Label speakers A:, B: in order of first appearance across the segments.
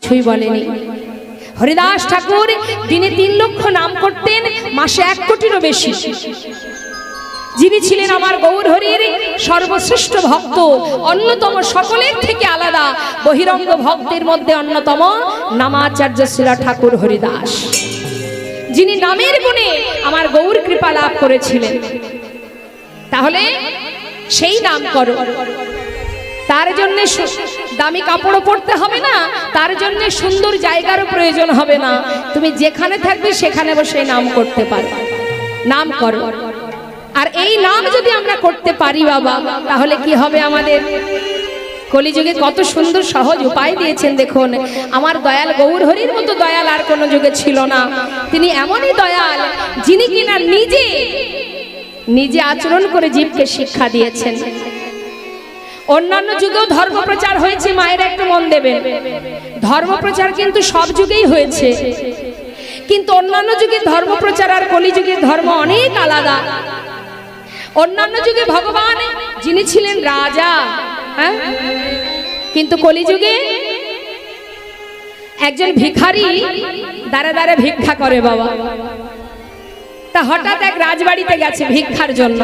A: কিছুই বলেনি। হরিদাস ঠাকুর দিনে 3 লক্ষ নাম করতেন, মাসে 1 কোটিরও বেশি। যিনি ছিলেন আমার গৌর হরির সর্বশ্রেষ্ঠ ভক্ত, অন্যতম, সকলের থেকে আলাদা বহিরঙ্গ ভক্তের মধ্যে অন্যতম নামাচার্য শ্রীলা ঠাকুর হরিদাস, যিনি নামের গুণে আমার গৌর কৃপা লাভ করেছিলেন। তাহলে সেই নাম করো, তার জন্য দামি কাপড়ও পরতে হবে না, তার জন্য সুন্দর জায়গারও প্রয়োজন হবে না। তুমি যেখানে থাকবে সেখানে বসে নাম করতে পারো। নাম করো। আর এই নাম যদি আমরা করতে পারি বাবা, তাহলে কি হবে আমাদের? কলিযুগে কত সুন্দর সহজ উপায় দিয়েছেন দেখুন। আমার দয়াল গৌর হরির মতো দয়াল আর কোনো যুগে ছিল না। তিনি এমনই দয়াল যিনি কিনা নিজে আচরণ করে জীবকে শিক্ষা দিয়েছেন। অন্যান্য যুগেও ধর্মপ্রচার হয়েছে, মায়ের একটু মন দেবেন। ধর্মপ্রচার কিন্তু সব যুগেই হয়েছে, কিন্তু অন্যান্য যুগের ধর্মপ্রচার আর কলিযুগের ধর্ম অনেক আলাদা। অন্যান্য যুগে ভগবান যিনি ছিলেন রাজা, হ্যাঁ, কিন্তু কলিযুগে একজন ভিখারি দাঁড়ে দাঁড়ে ভিক্ষা করে বাবা। তা হঠাৎ এক রাজবাড়িতে গেছে ভিক্ষার জন্য।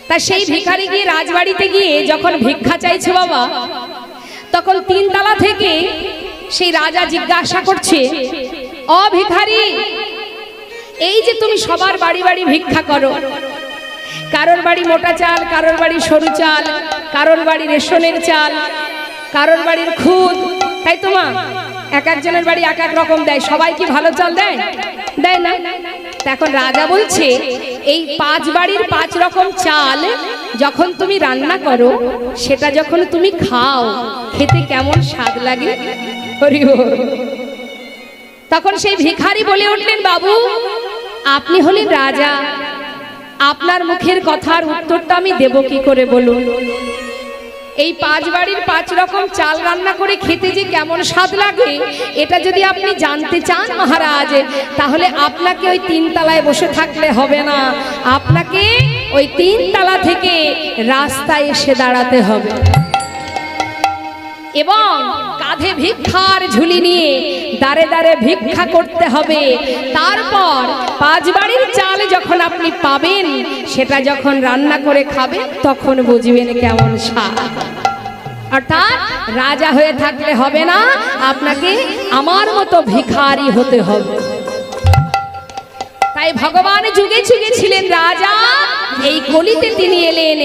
A: তা সেই ভিখারি গিয়ে রাজবাড়িতে গিয়ে যখন ভিক্ষা চাইছে বাবা, তখন 3 তলা থেকে সেই রাজা জিজ্ঞাসা করছে, ও ভিখারি, এই যে তুমি সবার বাড়ি বাড়ি ভিক্ষা করো, কারোর বাড়ি মোটা চাল, কারোর বাড়ি সরু চাল, কারোর বাড়ি রেশনের চাল, কারোর বাড়ির খুদ, তাই তো মা? এক একজনের বাড়ি এক এক রকম দেয়। সবাই কি ভালো চাল দেয়? দেয় না। এখন রাজা বলছে, এই 5 বাড়ির 5 রকম চাল যখন তুমি রান্না করো, সেটা যখন তুমি খাও, খেতে কেমন স্বাদ লাগে। হরি বল। তখন সেই ভিখারি বলে উঠলেন, বাবু, আপনি হলেন রাজা, আপনার মুখের কথার উত্তরটা আমি দেব কি করে বলুন? এই 5 বাড়ির 5 রকম চাল রান্না করে খেতে যে কেমন স্বাদ লাগে, এটা যদি আপনি জানতে চান মহারাজ, তাহলে আপনাকে ওই 3 তলায় বসে থাকলে হবে না, আপনাকে ওই 3 তলা থেকে রাস্তায় এসে দাঁড়াতে হবে এবং কাঁধে ভিক্ষার ঝুলি নিয়ে দাঁড়ে দাঁড়ে ভিক্ষা করতে হবে। তারপর 5 বাড়ির চাল যখন আপনি পাবেন, সেটা যখন রান্না করে খাবেন, তখন বুঝবেন কেমন স্বাদ। অর্থাৎ রাজা হয়ে থাকলে হবে না, আপনাকে আমার মতো ভিখারি হতে হবে। তাই ভগবান যুগে যুগে ছিলেন রাজা, এই কলিতে তিনি এলেন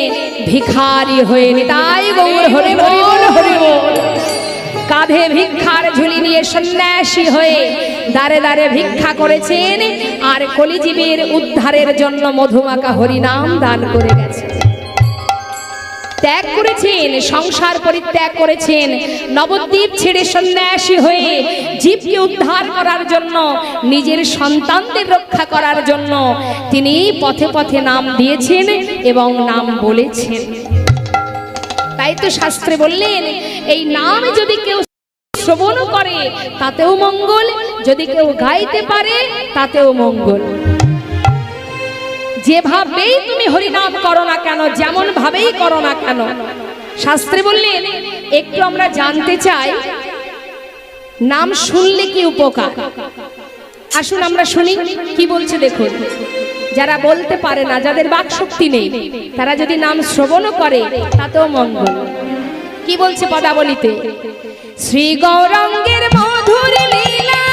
A: ভিখারি হয়ে। তাই গৌর হরি বল, হরি বল। কাঁধে ভিক্ষার ঝুলি নিয়ে সন্ন্যাসী হয়ে দাঁড়ে দাঁড়ে ভিক্ষা করেছেন, আর কলিজীবের উদ্ধারের জন্য মধুমাখা হরিনাম দান করে গেছেন। ত্যাগ করেছেন, সংসার পরিত্যাগ করেছেন, নবদ্বীপ ছেড়ে সন্ন্যাসী হয়ে জীবকে উদ্ধার করার জন্য, নিজের সন্তানদের রক্ষা করার জন্য তিনি পথে পথে নাম দিয়েছেন এবং নাম বলেছেন। তাই তো শাস্ত্রে বললেন, এই নাম যদি কেউ শ্রবণ করে তাতেও মঙ্গল, যদি কেউ গাইতে পারে তাতেও মঙ্গল। যেভাবেই তুমি হরিনাম করো না কেন, যেমন ভাবেই করো না কেন, শাস্ত্রে বললেন একটু আমরা জানতে চাই নাম শুনলে কি উপকার। আসুন আমরা শুনি কি বলছে দেখুন। যারা বলতে পারে না, যাদের বাক শক্তি নেই, তারা যদি নাম শ্রবণ করে তাতেও মঙ্গল। কি বলছে পদাবলিতে? শ্রী গৌরাঙ্গের মধুর লীলা,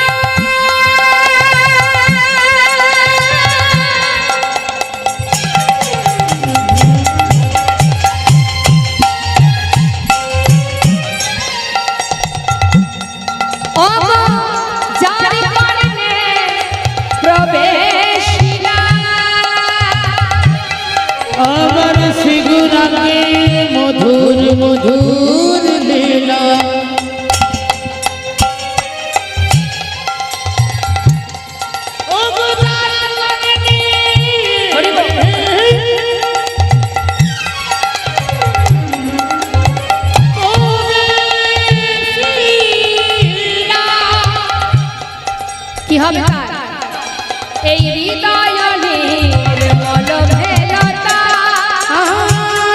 B: আমার শ্রী গৌরাঙ্গের মধুর মধুর লীলা,
A: কি হবে এই হৃদয় নির্মল ভেলতা,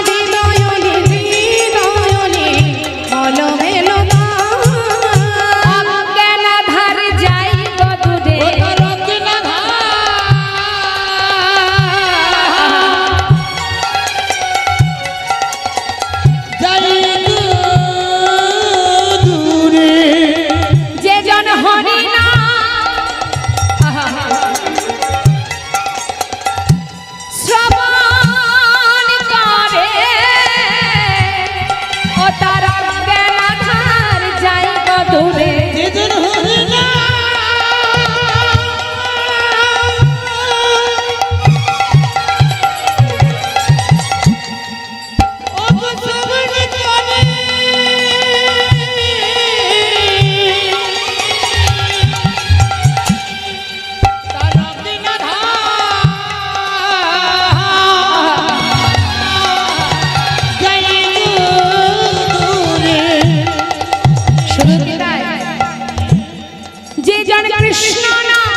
B: হৃদয় নির্মল ভেলতা,
A: দূরে
B: যেজন হরিনা
A: যে জন কৃষ্ণ নাম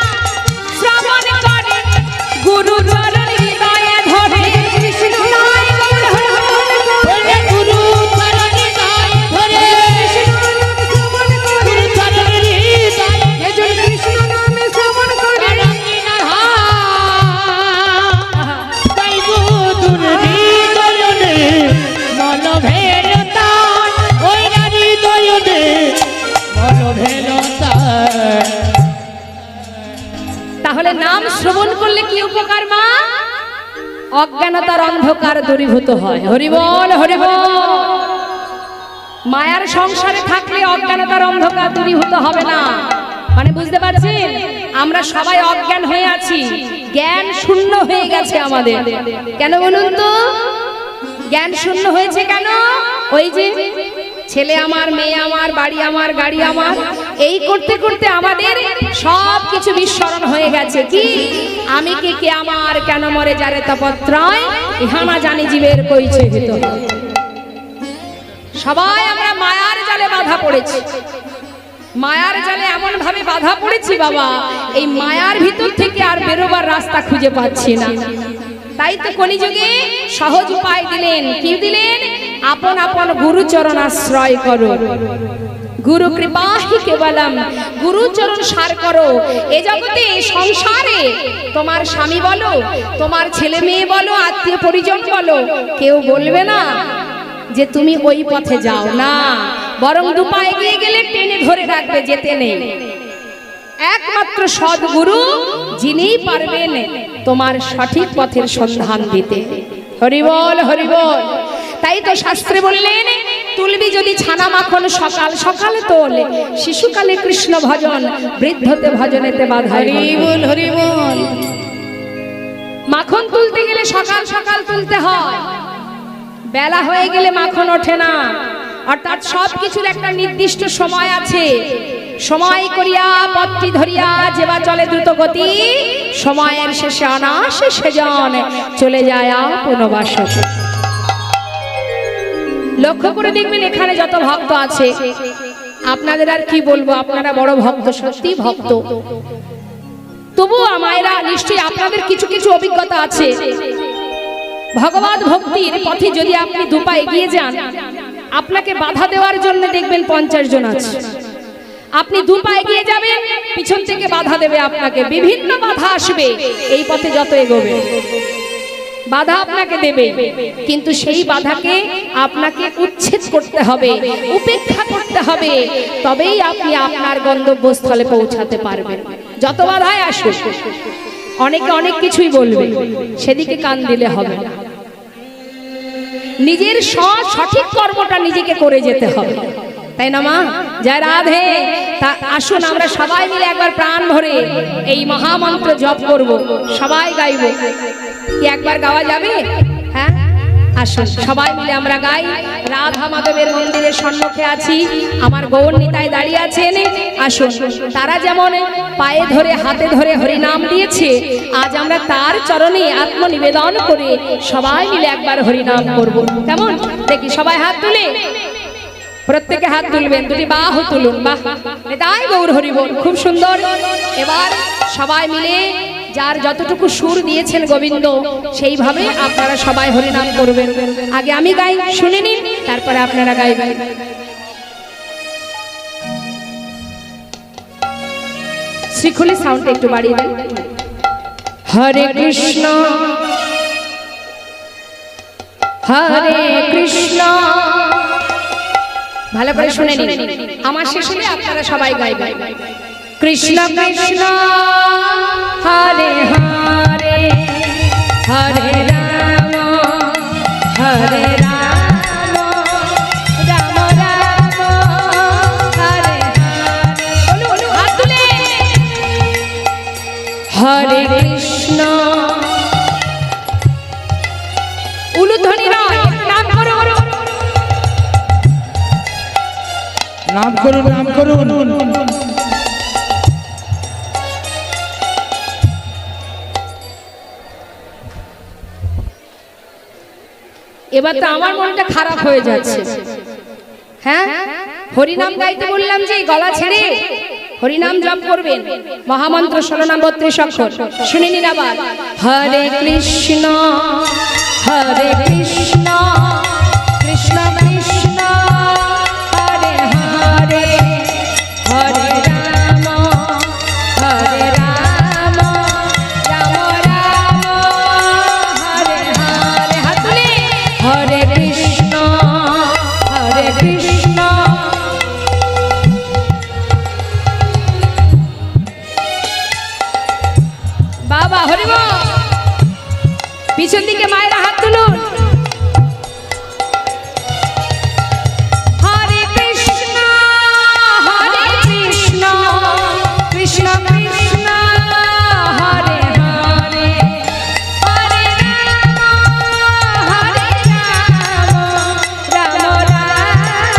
A: শ্রবণ করে গুরু চরণ হৃদয়ে ধরে কৃষ্ণ নাম
B: গুরু চরণে গায় ধরে গুরু চরণে হৃদয়
A: যে জন কৃষ্ণ নামে শ্রবণ করে
B: তাই গুরুর হৃদয়নে মন ভেলতা ওই হৃদয়নে মন ভেলতা।
A: তাহলে নাম শ্রবণ করলে কি উপকার মা? অজ্ঞানতার অন্ধকার দূরীভূত হয়। হরি বল হরি বল। মায়ার সংসারে থাকলে অজ্ঞানতার অন্ধকার দূরীভূত হবে না। মানে বুঝতে পারছেন, আমরা সবাই অজ্ঞান হয়ে আছি, জ্ঞান শূন্য হয়ে গেছে আমাদের। কেন বলুন তো? জ্ঞান শূন্য হয়েছে কেন? ওই যে ছেলে আমার, মেয়ে আমার, বাড়ি আমার, গাড়ি আমার, এই করতে করতে আমাদের সব কিছু বিস্মরণ হয়ে গেছে। কি আমি কে, কে আমার, কেন মরে যারে তপত্রয়, ইহানা জানি জীবের কইছে ভিতর। সবাই আমরা মায়ার জালে বাধা পড়েছি। মায়ার জালে এমন ভাবে বাধা পড়েছি বাবা, এই মায়ার ভিতর থেকে আর বেরোবার রাস্তা খুঁজে পাচ্ছি না। তাই তো কলিযুগে সহজ উপায় দিলেন। কি দিলেন? আপন আপন গুরুচরণ আশ্রয় করো, গুরু কৃপা হি কেবলম, গুরুচরণ সার করো। এ জগতে সংসারে তোমার স্বামী বলো, তোমার ছেলে মেয়ে বলো, আত্মীয় পরিজন বলো, কেউ বলবে না যে তুমি ওই পথে যাও না, বরং দুপা এগিয়ে গেলে টেনে ধরে রাখবে, যেতে নেই। একমাত্র সদ্গুরু যিনিই পারবেন তোমার সঠিক পথের সন্ধান দিতে। হরি বল হরি বল। তাই তো শাস্ত্রে বললেন, তুলবি যদি ছানা মাখন সকাল সকালে তোল, শিশুকালে কৃষ্ণ ভজন, বৃদ্ধতে ভজনেতে বাধা।
B: হরি বল হরি বল।
A: মাখন তুলতে গেলে সকাল সকাল তুলতে হয়, বেলা হয়ে গেলে মাখন ওঠে না। অর্থাৎ সবকিছুর একটা নির্দিষ্ট সময় আছে। সময় করিয়া পথটি ধরিয়া যেবা চলে দ্রুত গতি, সময়ের শেষে অনাসে সেজন চলে যায় আপন বাসকে। লক্ষ্য করে দেখবেন এখানে যত ভক্ত আছে, আপনাদের আর কি বলবো, আপনারা বড় ভক্ত, সত্যি ভক্ত। তবুও মায়েরা নিশ্চয়ই আপনাদের কিছু কিছু অভিজ্ঞতা আছে। ভগবত ভক্তির পথে যদি আপনি দুপা এগিয়ে যান, আপনাকে বাধা দেওয়ার জন্য দেখবেন 50 জন আছে। আপনি দুপা এগিয়ে যাবেন, পিছন থেকে বাধা দেবে আপনাকে, বিভিন্ন বাধা আসবে। এই পথে যত এগোবে বাধা আপনাকে দেবে, কিন্তু সেই বাধাকে আপনাকে উচ্ছেদ করতে হবে, উপেক্ষা করতে হবে, তবেই আপনি আপনার গন্তব্যস্থলে পৌঁছাতে পারবেন। যত বাধাই আসুক, অনেকে অনেক কিছুই বলবে, সেদিকে কান দিলে হবে না। নিজের সঠিক কর্মটা নিজেকে করে যেতে হবে, তাই না মা? জয় রাধে। তা আসুন আমরা সবাই মিলে একবার প্রাণ ভরে এই মহামন্ত্র জপ করব, সবাই গাইব। কি একবার গাওয়া যাবে? হ্যাঁ, আসুন সবাই মিলে আমরা গাই। রাধা মাধবের মন্দিরের সম্মুখে আছি, আমার গৌর নিতাই দাঁড়িয়ে আছেন। আসুন, তারা যেমন পায়ে ধরে হাতে ধরে হরিনাম দিয়েছে, আজ আমরা তার চরণে আত্মনিবেদন করে সবাই মিলে একবার হরিনাম করব। কেমন? দেখি সবাই হাত তুলে, প্রত্যেকে হাত তুলবেন, দুটি বাহু তুলুন। বাহ, তাই গৌর হরি বল, খুব সুন্দর। এবার সবাই মিলে যার যতটুকু সুর দিয়েছেন গোবিন্দ, সেইভাবে আপনারা সবাই হরিনাম করবেন। আগে আমি গাই, শুনে নিন, তারপরে আপনারা গাইবেন। শ্রীখুলি সাউন্ড একটু বাড়িয়ে দেন। হরে কৃষ্ণ হরে কৃষ্ণ, ভালো করে শুনে নিন, আমার শেষ হলে আপনারা সবাই গাইবেন। কৃষ্ণ কৃষ্ণ হরে হরে, হরে রাম হরে রাম, রাম রাম হরে হরে।
B: নাম করুন, নাম করুন।
A: এবার তো আমার মনটা খারাপ হয়ে যাচ্ছে। হ্যাঁ, হরিনাম গাইতে বললাম যে গলা ছেড়ে হরিনাম জপ করবেন, মহামন্ত্র 16 নাম 32 অক্ষর। শুনে নিন আবার। হরে কৃষ্ণ হরে কৃষ্ণ কৃষ্ণ কৃষ্ণ হরে হরে, হরে রাম হরে রাম রাম রাম হরে হরে। হাত তুলে হরে কৃষ্ণ হরে কৃষ্ণ। বাবা হরি বল। পিছন দিকে মায়েরা হাত তুলুন। হরে কৃষ্ণ হরে কৃষ্ণ কৃষ্ণ কৃষ্ণ হরে হরে, হরে রাম হরে রাম রাম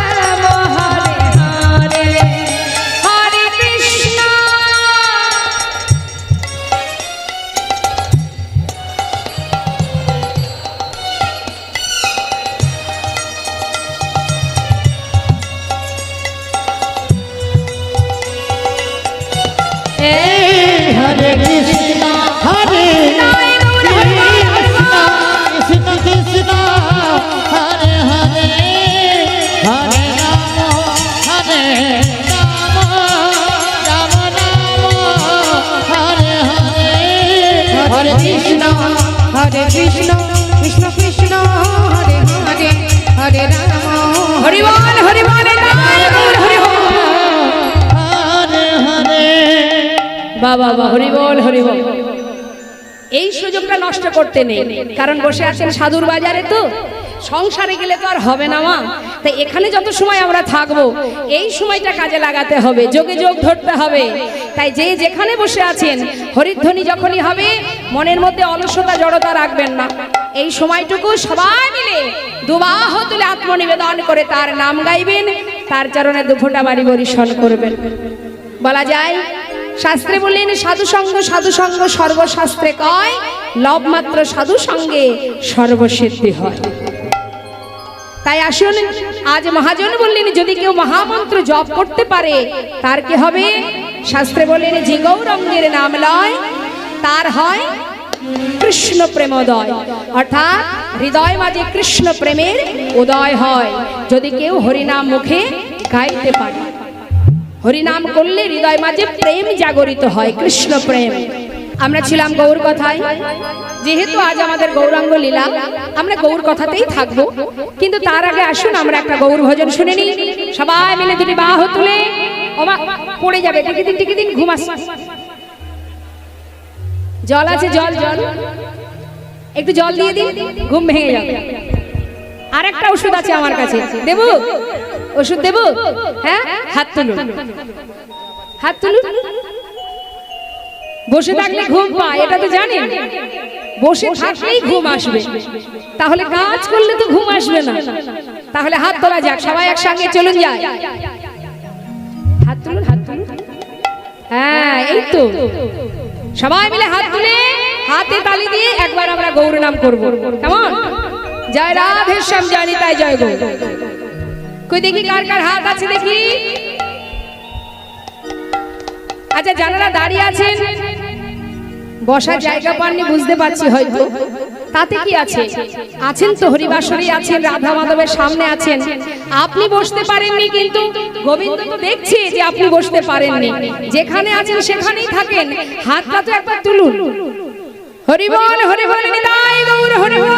A: রাম হরে হরে, হরে কৃষ্ণ।
B: হরে কৃষ্ণ হরে কৃষ্ণ কৃষ্ণ হরে হরে, হরে রাম হরে রাম রাম রাম হরে হরে, হরে কৃষ্ণ হরে কৃষ্ণ কৃষ্ণ কৃষ্ণ হরে হরে, হরে রাম
A: হরি বল হরি বল হরি বল।
B: হরে হরে।
A: বাবা বাবা হরি বল হরি বল। এই সুযোগটা নষ্ট করতে নেই, কারণ বসে আছেন সাধুর বাজারে, তো সংসারে গেলে তো আর হবে না মা। তাই এখানে যত সময় আমরা থাকবো এই সময়টা কাজে লাগাতে হবে, যোগে যোগ ধরতে হবে। তাই যে যেখানে বসে আছেন হরিধ্বনি যখনই হবে মনের মধ্যে অলসতা জড়তা রাখবেন না। এই সময়টুকু সবাই মিলে দুবাহ তুলে আত্মনিবেদন করে তার নাম গাইবেন, তার চরণে দুফোঁটা বাড়ি বরিশন করবেন। বলা যায় শাস্ত্রে বললেন সাধু সঙ্গ সর্বশাস্ত্রে কয়, লব মাত্র সাধু সঙ্গে সর্বসিদ্ধি হয়। তাই আসুন, আজ মহাজন বললেন যদি কেউ মহামন্ত্র জপ করতে পারে তার কি হবে? শাস্ত্রে বললেন যে গৌরঙ্গের নাম লয় তার হয় কৃষ্ণ প্রেমোদয়, অর্থাৎ হৃদয় মাঝে কৃষ্ণ প্রেমের উদয় হয় যদি কেউ হরিনাম মুখে গাইতে পারে। হরিনাম করলে হৃদয় মাঝে প্রেম জাগরিত হয়, কৃষ্ণ প্রেম। আমরা ছিলাম গৌর কথায়, যেহেতু আজ আমাদের গৌরাঙ্গ লীলা, আমরা গৌর কথাতেই থাকবো। কিন্তু তার আগে আসুন আমরা একটা গৌর ভজন শুনে নিই, সবাই মিলে দুটি বাহু তুলে। ওমা পড়ে যাবে, টিকে দিন ঘুমাস। জল আছে, জল জল একটু জল দিয়ে দিন, ঘুম ভেঙে যাবে। আর একটা ওষুধ আছে আমার কাছে, দেবো? ওষুধ দেবো? হ্যাঁ, হাত তুলুন, হাত তুলুন। বসে থাকলে ঘুম পায় এটা তো জানেন, বসে থাকলেই ঘুম আসবে, তাহলে কাজ করলে তো ঘুম আসবে না। তাহলে হাত তোলা যাক, সবাই একসঙ্গে চলুন যায়। হাত তুলুন, হাত তুলুন। হ্যাঁ এই তো, সবাই মিলে হাত তুলে হাতে তালি দিয়ে একবার আমরা গৌর নাম করবো, কেমন? জয় রাধে শ্যাম, জয় নিতাই, জয় গৌর। কই দেখি কার কার হাত আছে দেখি। আচ্ছা, যারা দাঁড়িয়ে আছেন বসার জায়গা পাননি বুঝতে পারছি, হয়তো তাতে কি আছে, আছেন তো হরিবাসরে আছেন, রাধা মাধবের সামনে আছেন, আপনি বসতে পারেননি, কিন্তু গোবিন্দ তো দেখছে যে আপনি বসতে পারেননি। যেখানে আছেন সেখানেই থাকেন, হাতটা তো একবার তুলুন। হরি বল হরি বল, নিতাই গৌর হরি বল।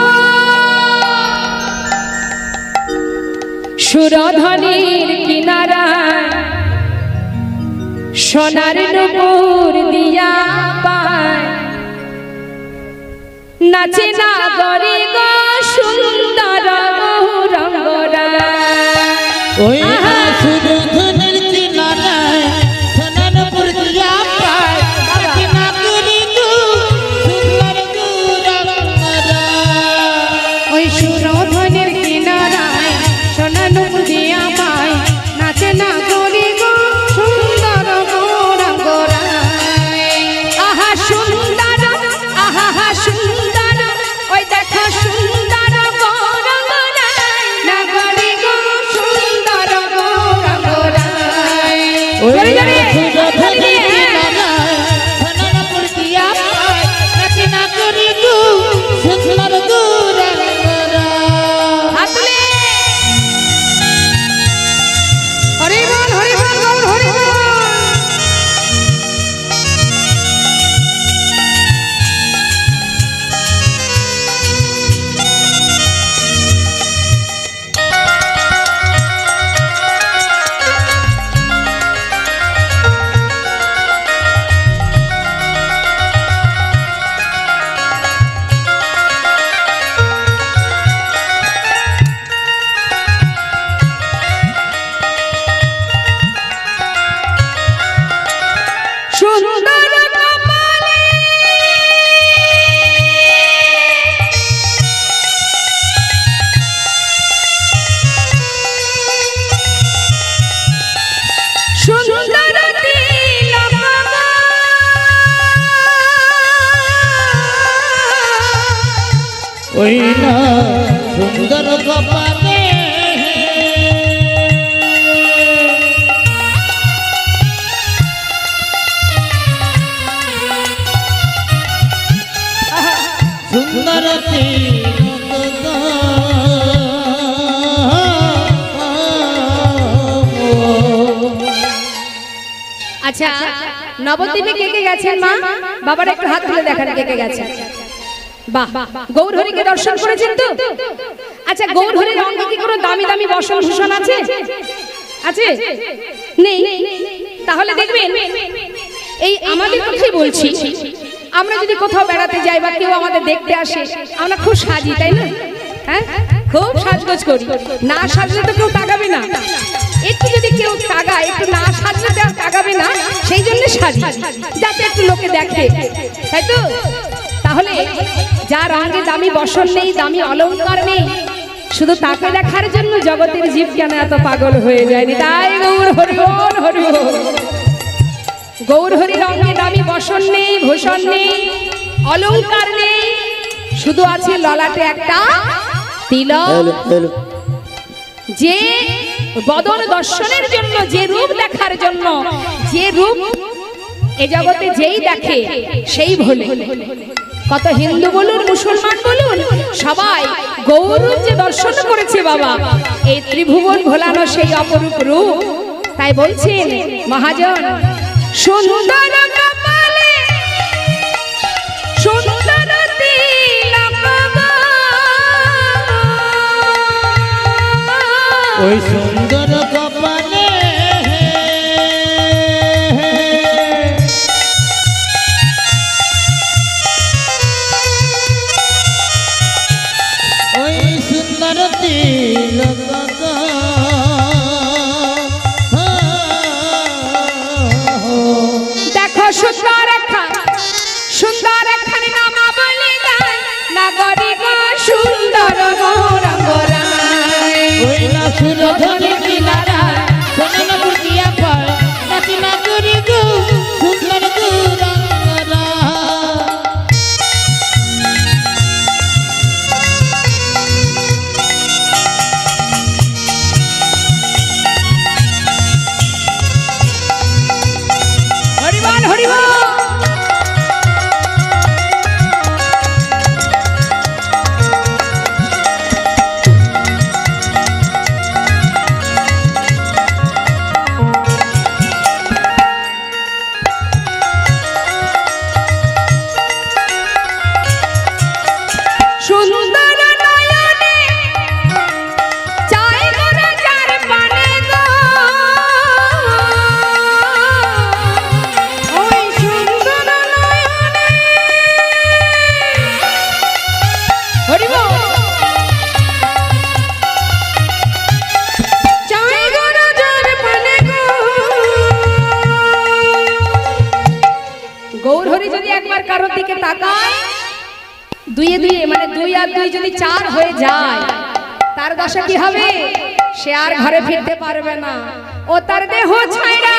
A: সুরধনির কিনারা সোনার নুপুর দিয়া পায়, নাচে না গরি গো সুন্দর গৌরঙ্গরা।
B: ওই সুরধনির কিনারায় সোনার নুপুর দিয়া পায়, নাচে না গরি গো সুন্দর গৌরঙ্গরা।
C: ওই সুরধনির কিনারায় সোনার নুপুর দিয়া পায়, নাচে না গো
A: হাততালি দিয়ে, হাত তুলে। হরি বল, হরি বল, গৌর হরি বল। সুন্দর কপালে সুন্দর তিলক
B: ওই না সুন্দর কপালে সুন্দর
A: আচ্ছা, নবদ্বীপে কে কে গেছেন মা? বাবার একটু হাত তুলে দেখান কে কে গেছেন। বাহ, গৌর হরিকে দর্শন করেছেন তো? আচ্ছা, গৌর হরির অঙ্গে কি কোনো দামি দামি বসন ভূষণ আছে? আছে? নেই? তাহলে দেখবেন, এই আমাদের কথাই বলছি, আমরা যদি কোথাও বেড়াতে যাই বা কেউ আমাদের দেখতে আসে, আমরা খুব সাজি, তাই না? হ্যাঁ, খুব সাজগোজ করি। না সাজলে তো কেউ তাকাবে না। একটু যদি কেউ তাকায়, একটু না সাজলে তো আর তাকাবে না, সেই জন্য সাজি, যাতে একটু লোকে দেখে, তাই তো? তাহলে যার অঙ্গে দামি বসন নেই, দামি অলংকার নেই, শুধু তাকে দেখার জন্য জগতের জীব কেন এত পাগল হয়ে যায়নি? তাই গৌর হরি বল, হরি বল। গৌর হরির অঙ্গে দামি বসন নেই, ভূষণ নেই, অলংকার নেই, শুধু আছে ললাটে একটা তিলক। যে বদন দর্শনের জন্য, যে রূপ দেখার জন্য, যে রূপ এ জগতে যেই দেখে সেই ভোলে। কত হিন্দু বলুন, মুসলমান বলুন, সবাই গৌরূপ যে দর্শন করেছে বাবা, এই ত্রিভুবন ভোলানো সেই অপরূপ রূপ। তাই বলছেন মহাজন, সুন্দর কপালে সুন্দর তিলক গো,
B: ওই সুন্দর কপালে ওই সুন্দর তিলক
A: দেখো সুন্দর একখান, সুন্দর একখান নামা বলে গায়, নাগরি গো সুন্দর গৌরাঙ্গরায়।
B: ওই না সুরধনি কিনারা সোনার পুটিয়া পায়, নাকি না করি গো সুন্দর গৌরাঙ্গরা।
A: হরিবল, হরিবল। সুন্দর নয়নে চাই গো রাজার পানে গো, ওই সুন্দর নয়নে হরি বল, চাই গো রাজার পানে গো। গৌর হরি যদি একবার কারোর দিকে তাকায়, দুইয়ে দুইয়ে মানে 2 আর 2 যদি 4 হয়ে যায়, তার দশা কি হবে? সে আর ঘরে ফিরতে পারবে না। ও তার দেহ ছাইরা,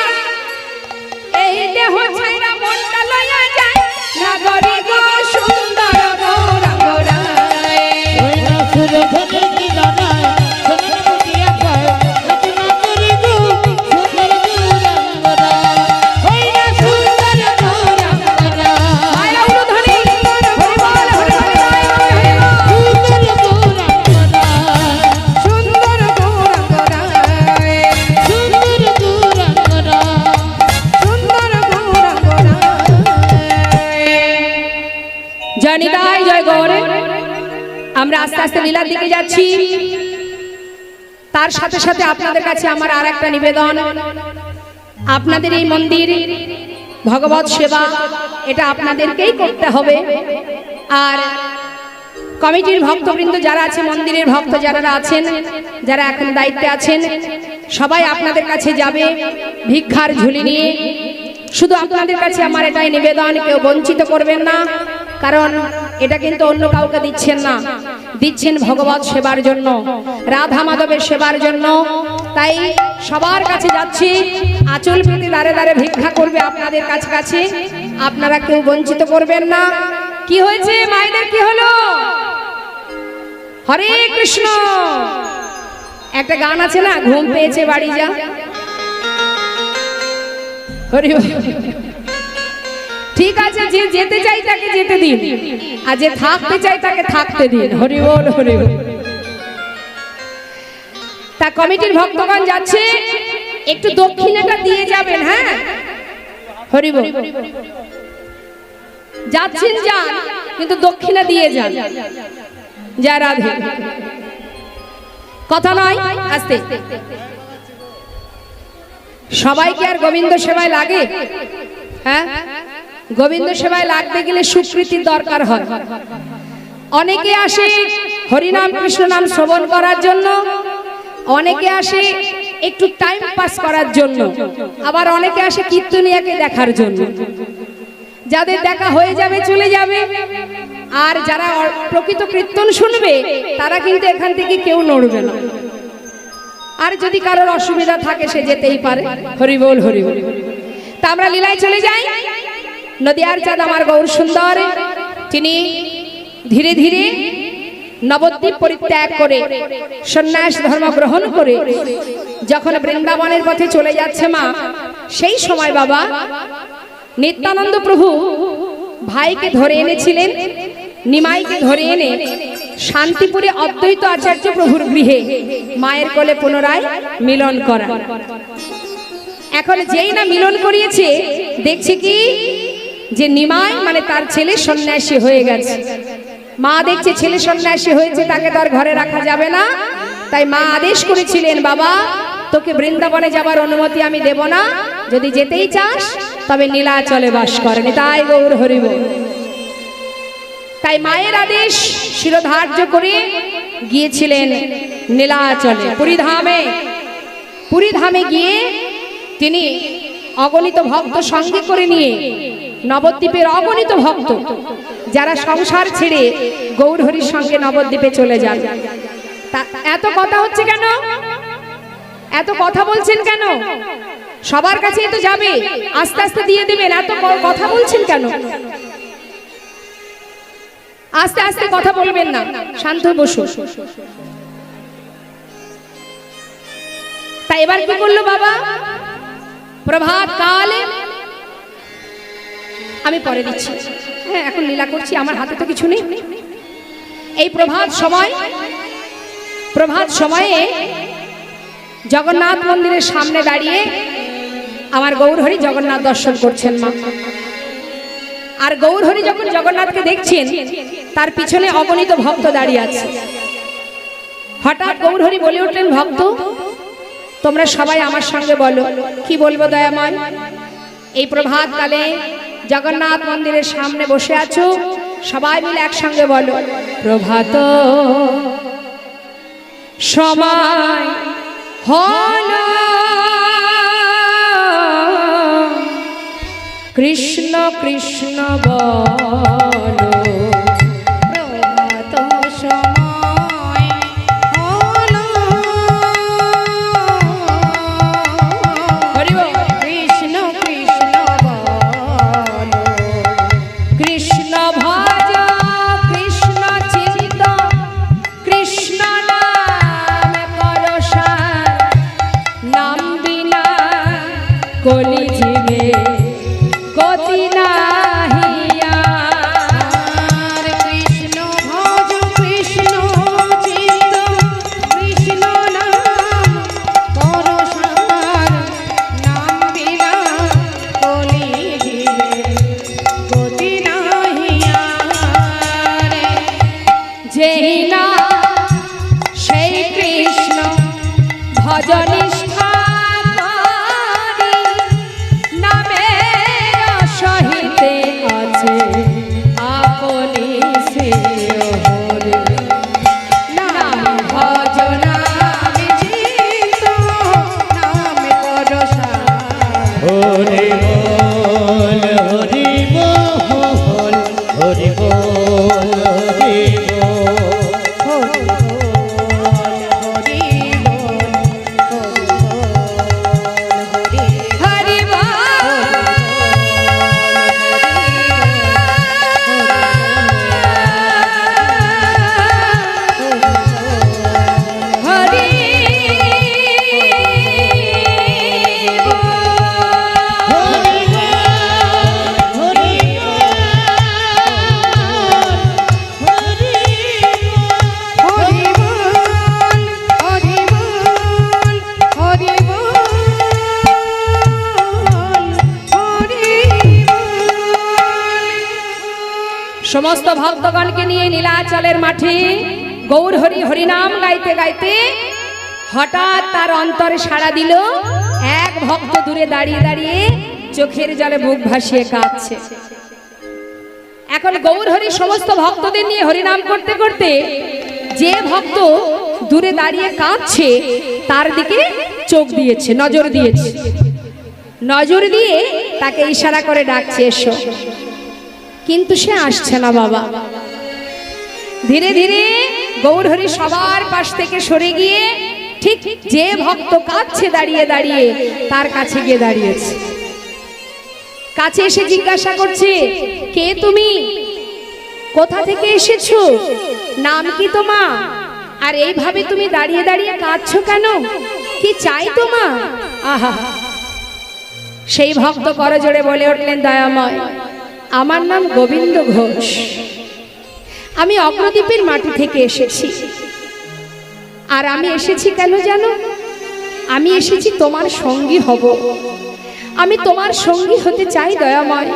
A: এই দেহ ছাইরা মনটা লইয়া যায়, নাগরি গো সুন্দর গৌরাঙ্গরায়।
B: ওই না সুরধনি কিনারা সোনার পুটিয়া পায়, নাকি না করি গো সুন্দর গৌরাঙ্গরা।
A: আমরা আস্তে আস্তে লীলার দিকে যাচ্ছি। তার সাথে সাথে আপনাদের কাছে আমার আর একটা নিবেদন, আপনাদের এই মন্দির ভগবত সেবা এটা আপনাদেরকেই করতে হবে। আর কমিটির ভক্তবৃন্দ যারা আছে, মন্দিরের ভক্ত যারা আছেন, যারা এখন দায়িত্বে আছেন, সবাই আপনাদের কাছে যাবে ভিক্ষার ঝুলি নিয়ে। শুধু আপনাদের কাছে আমার এটাই নিবেদন, কেউ বঞ্চিত করবেন না, কারণ এটা কিন্তু অন্য কাউকে দিচ্ছেন না, দিচ্ছেন ভগবত সেবার জন্য, রাধা মাধবের সেবার জন্য। তাই সবার কাছে যাচ্ছি, আঁচল পেতে দাঁড়ে দাঁড়ে ভিক্ষা করবে আপনাদের কাছে কাছে, আপনারা কেউ বঞ্চিত করবেন না। কি হয়েছে মায়েদের, কি হলো? হরে কৃষ্ণ। একটা গান আছে না, ঘুম পেয়েছে বাড়ি যা। হরি বল। ঠিক আছে, যে যেতে চাই তাকে যেতে দিন, আর যে থাকতে চাই তাকে থাকতে দিন। হরি বল, হরি বল। তা কমিটির ভক্তগণ যাচ্ছে, একটু দক্ষিণাটা দিয়ে যাবেন। হ্যাঁ, হরি বল। যাচ্ছেন যান, কিন্তু দক্ষিণা দিয়ে যান। জয় রাধে। কথা নয়, আস্তে। সবাইকে আর গোবিন্দ সেবায় লাগে? হ্যাঁ, গোবিন্দ সেবায় লাগতে গেলে স্বীকৃতির দরকার হয়। অনেকে আসে হরিনাম কৃষ্ণ নাম শ্রবণ করার জন্য, অনেকে আসে একটু টাইম পাস করার জন্য, আবার অনেকে আসে কীর্তনিয়াকে দেখার জন্য। যাদের দেখা হয়ে যাবে চলে যাবে, আর যারা প্রকৃত কীর্তন শুনবে তারা কিন্তু এখান থেকে কেউ নড়বে না। আর যদি কারোর অসুবিধা থাকে সে যেতেই পারে। হরি বল, হরি বল। তা আমরা লীলায় চলে যাই। নদিয়ার চাঁদ আমার গৌর সুন্দর, তিনি ধীরে ধীরে নবদ্বীপ পরিত্যাগ করে সন্ন্যাস ধর্ম গ্রহণ করে যখন বৃন্দাবনের পথে চলে যাচ্ছে মা, সেই সময় বাবা নিত্যানন্দ প্রভু ভাইকে ধরে এনেছিলেন, নিমাইকে ধরে এনে শান্তিপুরে অদ্বৈত আচার্য প্রভুর গৃহে মায়ের কোলে পুনরায় মিলন করা। এখন যেই না মিলন করিয়েছে, দেখছে কি যে নিমাই মানে তার ছেলে সন্ন্যাসী হয়ে গেছে। মা দেখছে ছেলে সন্ন্যাসী হয়েছে, তাকে তার ঘরে রাখা যাবে না। তাই মা আদেশ করেছিলেন, বাবা তোকে বৃন্দাবনে যাবার অনুমতি আমি দেব না, যদি যেতেই চাস তবে নীলাচলে বাস করেন। তাই গৌর হরি বল। তাই মায়ের আদেশ শিরোধার্য করে গিয়েছিলেন নীলাচলে, পুরীধামে। পুরীধামে গিয়ে তিনি অগণিত ভক্ত সঙ্গে করে নিয়ে, নবদ্বীপের অগণিত ভক্ত যারা সংসার ছেড়ে গৌর হরির সঙ্গে নবদ্বীপে চলে যান। তা এত কথা হচ্ছে কেন? এত কথা বলছেন কেন? সবার কাছে তো যাবে, আস্তে আস্তে দিয়ে দিবেন, এত কথা বলছেন কেন? আস্তে আস্তে কথা বলবেন না, শান্ত বসুন। তাই এবার কি করলো বাবা? প্রভাত কালে, আমি পরে দিচ্ছি, হ্যাঁ এখন লীলা করছি, আমার হাতে তো কিছু নেই। এই প্রভাত সময়ে জগন্নাথ মন্দিরের সামনে দাঁড়িয়ে আমার গৌরহরি জগন্নাথ দর্শন করছেন মা। আর গৌরহরি যখন জগন্নাথকে দেখছেন, তার পিছনে অগণিত ভক্ত দাঁড়িয়ে আছে। হঠাৎ গৌরহরি বলে উঠলেন, ভক্ত তোমরা সবাই আমার সঙ্গে বলো। কি বলবো দয়াময়? এই প্রভাত কালে জগন্নাথ মন্দিরের সামনে বসে আছো, সবাই মিলে একসঙ্গে বলো, প্রভাত সময় হলো, কৃষ্ণ কৃষ্ণ বলো।
B: প্রভাত সময় হলো,
A: হরি বল।
B: কৃষ্ণ কৃষ্ণ বলো।
A: কৃষ্ণ ভজ কৃষ্ণ চিন্ত, কৃষ্ণ নাম করসার, নাম বিনা কলি জীবে গতি নাহিয়া।
B: বল হরি বল হরি বল হরি বল
A: হরি বল হরি সমস্ত ভক্তগণকে নিয়ে নীলাচলের মাঠে গৌর হরি হরিনাম গাইতে গাইতে হঠাৎ তার অন্তরে সাড়া দিল। এক ভক্ত দূরে দাঁড়িয়ে দাঁড়িয়ে চোখের জলে বুক ভাসিয়ে কাঁদছে। এখন গৌর হরি সমস্ত ভক্তদের নিয়ে হরিনাম করতে করতে যে ভক্ত দূরে দাঁড়িয়ে কাঁদছে তার দিকে চোখ দিয়েছে, নজর দিয়েছে। নজর দিয়ে তাকে ইশারা করে ডাকছে, এসো। কিন্তু সে আসছে না বাবা। ধীরে ধীরে গৌরহরি সবার পাশ থেকে সরে গিয়ে ঠিক যে ভক্ত কাঁদছে দাঁড়িয়ে দাঁড়িয়ে তার কাছে গিয়ে দাঁড়িয়েছে। কাছে এসে জিজ্ঞাসা করছে, কে তুমি? কোথা থেকে এসেছো? নাম কি তোমার? আর এইভাবে তুমি দাঁড়িয়ে দাঁড়িয়ে কাঁদছো কেন? কি চাই তোমার? আহা! সেই ভক্ত করজোড়ে বলে উঠলেন, দয়াময়, আমার নাম গোবিন্দ ঘোষ। আমি অগ্রদ্বীপের মাটি থেকে এসেছি। আর আমি এসেছি কেন জানো? আমি এসেছি তোমার সঙ্গী হব। আমি তোমার সঙ্গী হতে চাই দয়াময়।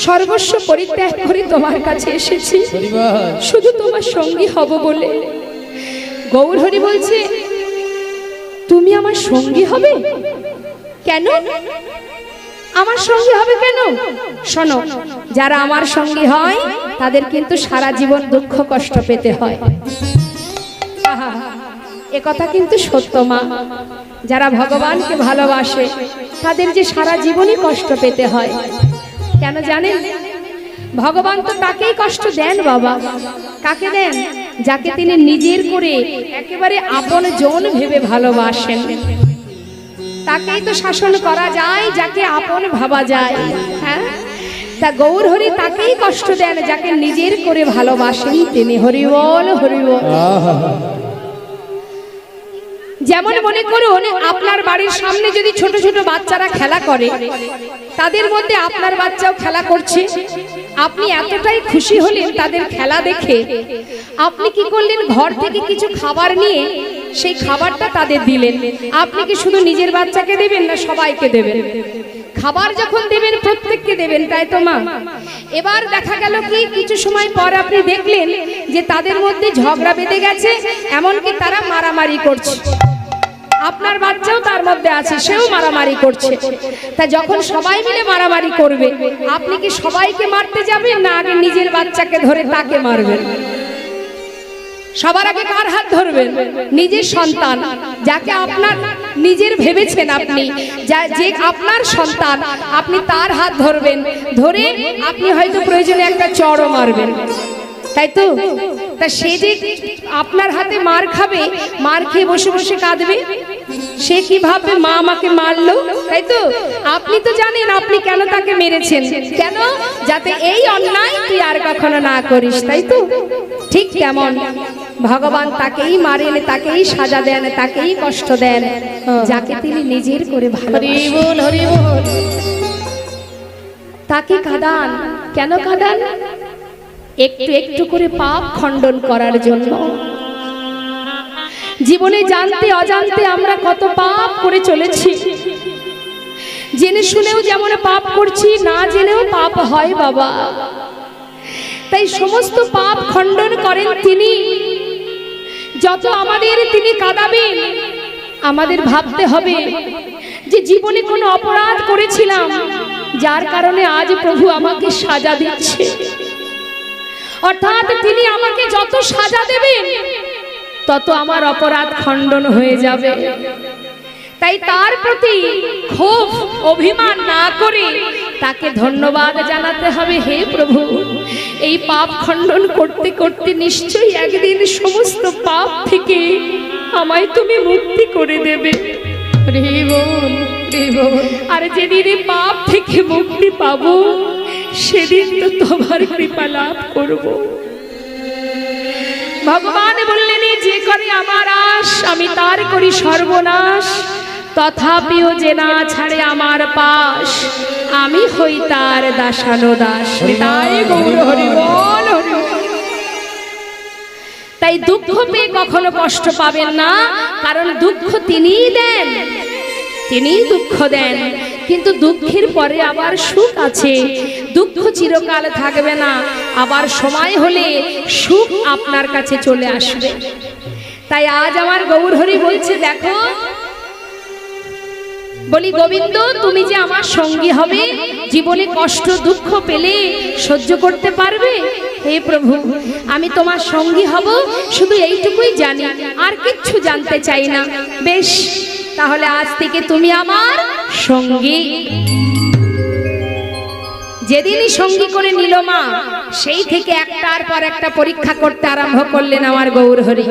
A: সর্বস্ব পরিত্যাগ করে তোমার কাছে এসেছি শুধু তোমার সঙ্গী হব বলে। গৌরহরি বলছে, তুমি আমার সঙ্গী হবে? কেন আমার সঙ্গী হবে কেন? শোনো, যারা আমার সঙ্গী হয় তাদের কিন্তু সারা জীবন দুঃখ কষ্ট পেতে হয়। এ কথা কিন্তু সত্য মা। যারা ভগবানকে ভালোবাসে তাদের যে সারা জীবনই কষ্ট পেতে হয়। কেন জানেন? ভগবান তো তাকেই কষ্ট দেন বাবা। কাকে দেন? যাকে তিনি নিজের করে একেবারে আপন জন ভেবে ভালোবাসেন। তাকেই তো শাসন করা যায় যাকে আপন ভাবা যায়। হ্যাঁ, তা গৌরহরি তাকেই কষ্ট দেন যাকে নিজের করে ভালোবাসেন তিনি। হরি বল হরি বল। যেমন মনে করুন, আপনার বাড়ির সামনে যদি ছোট ছোট বাচ্চারা খেলা করে, তাদের মধ্যে আপনার বাচ্চাও খেলা করছে, আপনি এতটাই খুশি হলেন তাদের খেলা দেখে, আপনি কি করলেন? ঘর থেকে কিছু খাবার নিয়ে সেই খাবারটা তাদের দিলেন। আপনি কি শুধু নিজের বাচ্চাকে দেবেন না সবাইকে দেবেন? খাবার যখন দেবেন প্রত্যেককে দেবেন, তাই তো মা? এবার দেখা গেল কি, কিছু সময় পর আপনি দেখলেন যে তাদের মধ্যে ঝগড়া বেঁধে গেছে, এমনকি তারা মারামারি করছে। আপনার বাচ্চাও তার মধ্যে আছে, সেও মারামারি করছে। তা যখন সবাই মিলে মারামারি করবে, আপনি কি সবাইকে মারতে যাবেন না আগে নিজের বাচ্চাকে ধরে তাকে মারবেন? সবার আগে কার হাত ধরবেন? নিজের সন্তান, যাকে আপনার নিজের ভেবেছেন আপনি, যে আপনার সন্তান, আপনি তার হাত ধরবেন। ধরে আপনি হয়তো প্রয়োজনে একটা চড়ও মারবেন, তাই তো? তা সে যে আপনার হাতে মার খাবে, মার খেয়ে বসে বসে কাঁদবে, সে কি ভাববে? মা আমাকে মারলো, তাই তো? আপনি তো জানেন আপনি কেন তাকে মেরেছেন। কেন? যাতে এই অন্যায় তুই আর কখনো না করিস, তাই তো? ঠিক তেমন ভগবান তাকেই মারেন, তাকেই সাজা দেন, তাকেই কষ্ট দেন যাকে তিনি নিজের করে ভালোবাসেন। তাকে কাঁদান। কেন কাঁদান? একটু একটু করে পাপ খণ্ডন করার জন্য। জীবনে জানতে অজান্তে আমরা কত পাপ করে চলেছি। জেনে শুনেও যেমন পাপ করছি, না জেনেও পাপ হয় বাবা। তাই সমস্ত পাপ খণ্ডন করেন তিনি। যত আমাদের তিনি কাঁদাবেন, আমাদের ভাবতে হবে যে জীবনে কোনো অপরাধ করেছিলাম যার কারণে আজ প্রভু আমাকে সাজা দিচ্ছে। অর্থাৎ তিনি আমাকে যত সাজা দেবেন তত আমার অপরাধ খণ্ডন হয়ে যাবে। তাই তাই তার প্রতি ক্ষোভ অভিমান না করে তাকে ধন্যবাদ জানাতে হবে। হে প্রভু, এই পাপ খণ্ডন করতে করতে নিশ্চয়ই একদিন সমস্ত পাপ থেকে আমায় তুমি মুক্তি করে দেবে। আর যেদিন এই পাপ থেকে মুক্তি পাবো সেদিন তো তোমার কৃপা লাভ করব। ভগবান বললেন, যে করে আমার আশ আমি তার করি সর্বনাশ, তথাপিও যে না ছাড়ে আমার পাশ আমি হই তার দাসানো দাস। তাই গৌর হরি বল, হরি বল। তাই দুঃখ পেয়ে কখনো কষ্ট পাবেন না, কারণ দুঃখ তিনিই দেন, তিনিই দুঃখ দেন। কিন্তু দুঃখের পরে আবার সুখ আছে। দুঃখ চিরকাল থাকবে না, আবার সময় হলে সুখ আপনার কাছে চলে আসবে। তাই আজ আমার গৌর হরি বলছে, দেখো বলি গোবিন্দ, তুমি যে আমার সঙ্গী হবে, জীবনে কষ্ট দুঃখ পেলে সহ্য করতে পারবে? হে প্রভু, আমি তোমার সঙ্গী হব, শুধু এইটুকুই জানি, আর কিচ্ছু জানতে চাই না। বেশ, তাহলে আজ থেকে তুমি আমার সঙ্গী। যেদিনই সঙ্গী করে নিল মা, সেই থেকে একটার পর একটা পরীক্ষা করতে আরম্ভ করলেন আমার গৌর হরি।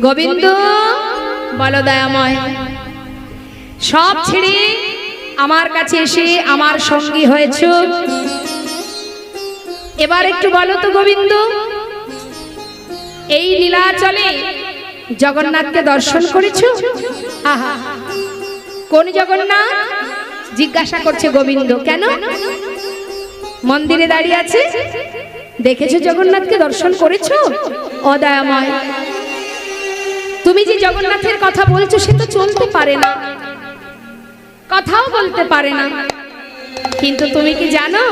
A: গোবিন্দ বলো দয়াময়, সব ছেড়ে আমার কাছে এসে আমার সঙ্গী হয়েছ, এবার একটু বলো তো গোবিন্দ, এই নীলাচলে জগন্নাথকে দর্শন করেছো? আহা, কোন জগন্নাথ? জিজ্ঞাসা করছে গোবিন্দ। কেন? মন্দিরে দাঁড়িয়ে আছে, দেখেছো জগন্নাথকে দর্শন করেছো? ও দয়াময়, তুমি যে জগন্নাথের কথা বলছো সে তো চলতে পারে না, কথাও বলতে পারে না, কিন্তু তুমি কি জানো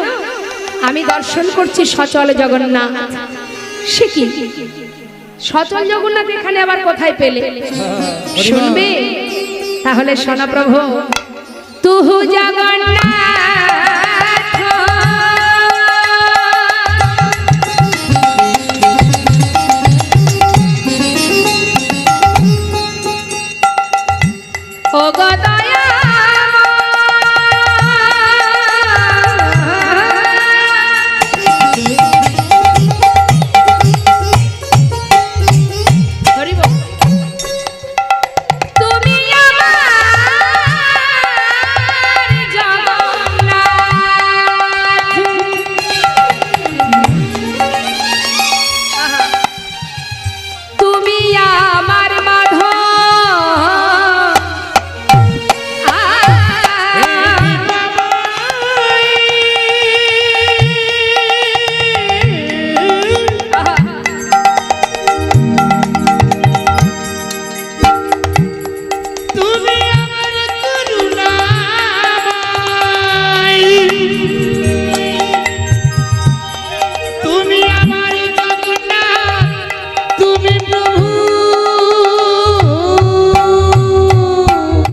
A: আমি দর্শন করছি সচল জগন্নাথ। সে কি সচল জগন্নাথ এখানে আবার কোথায় পেলে? শুনবে? তাহলে শোনো প্রভু, তুহু জগন্নাথ